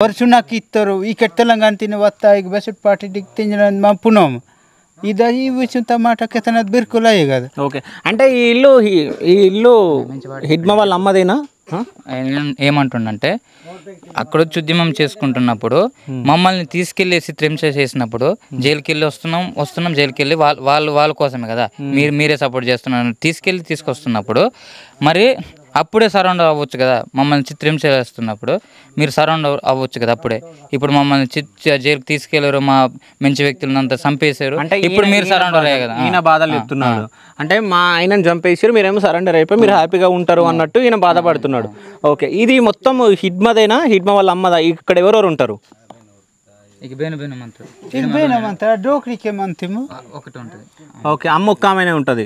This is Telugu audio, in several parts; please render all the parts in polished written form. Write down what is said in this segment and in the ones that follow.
वर्षुनाक इत्तरो इकट तेलंगाना तिने वत्ता एक बेसट पार्टी दिक तिंजन मा पुनम इदा ఈ విషయం టమాటా కెతన బిర్కులాయే కదా ఓకే అంటే ఈ ఇల్లు హిడ్మ వాళ్ళ అమ్మదేనా ఏమంటుండంటే అక్కడ ఉద్యమం చేసుకుంటున్నప్పుడు మమ్మల్ని తీసుకెళ్లి హింస చేసినప్పుడు జైలుకి వెళ్ళి వస్తున్నాం జైలుకి వెళ్ళి వాళ్ళ కోసమే కదా మీరే సపోర్ట్ చేస్తున్నారు తీసుకొస్తున్నప్పుడు మరి అప్పుడే సరౌండ్ అవ్వచ్చు కదా మమ్మల్ని చిత్రహింస చేస్తున్నప్పుడు మీరు సరౌండ్ అవ్వచ్చు కదా అప్పుడే ఇప్పుడు మమ్మల్ని జైలుకి తీసుకెళ్లారు మా మంచి వ్యక్తులను అంతా చంపేశారు అంటే ఇప్పుడు మీరు సరౌండర్ అయ్యే కదా ఈయన బాధలు చెప్తున్నాడు అంటే మా ఆయనను చంపేసారు మీరేమో సరెండర్ అయిపోయి మీరు హ్యాపీగా ఉంటారు అన్నట్టు ఈయన బాధపడుతున్నాడు ఓకే ఇది మొత్తం హిడ్మదేనా హిడ్మ వాళ్ళ అమ్మదా ఇక్కడ ఎవరెవరు ఉంటారు ఓకే అమ్మ ఒక్క ఆమెనే ఉంటుంది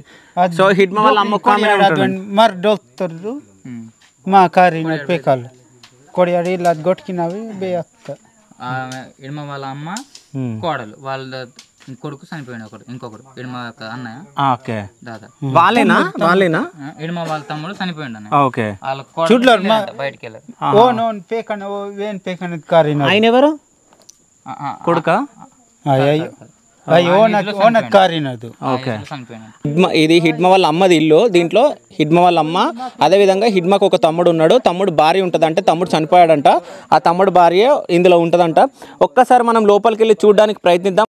సో హిడ్మ వాళ్ళ అమ్మ ఒక్క ఆమెనే ఉంటుంది మర్ డోక్టర్లు మా కారిన పేకాలు కొడియాడి ఇలా గొట్టుకినవి బేయత్త ఇడ్మ వాళ్ళ అమ్మ కోడలు వాళ్ళ కొడుకు చనిపోయాడు ఇంకొకడు ఇడ్మ అన్నయ్య ఓకే దాదా వాళ్ళేనా ఇడ్మ వాళ్ళ తమ్ముడు చనిపోయాడు అన్నయ్య ఓకే వాళ్ళ చూడలేరు బయటికి వెళ్ళారు ఓ నోన్ పేకన ఓ వేన్ పేకన కారిన ఆయన ఎవరు కొడుక ఇది హిడ్మ వాళ్ళ అమ్మది ఇల్లు దీంట్లో హిడ్మ వాళ్ళ అమ్మ అదేవిధంగా హిడ్మకు ఒక తమ్ముడు ఉన్నాడు తమ్ముడు భార్య ఉంటుంది అంటే తమ్ముడు చనిపోయాడంట ఆ తమ్ముడు భార్య ఇందులో ఉంటుందంట ఒక్కసారి మనం లోపలికి వెళ్ళి చూడడానికి ప్రయత్నిద్దాం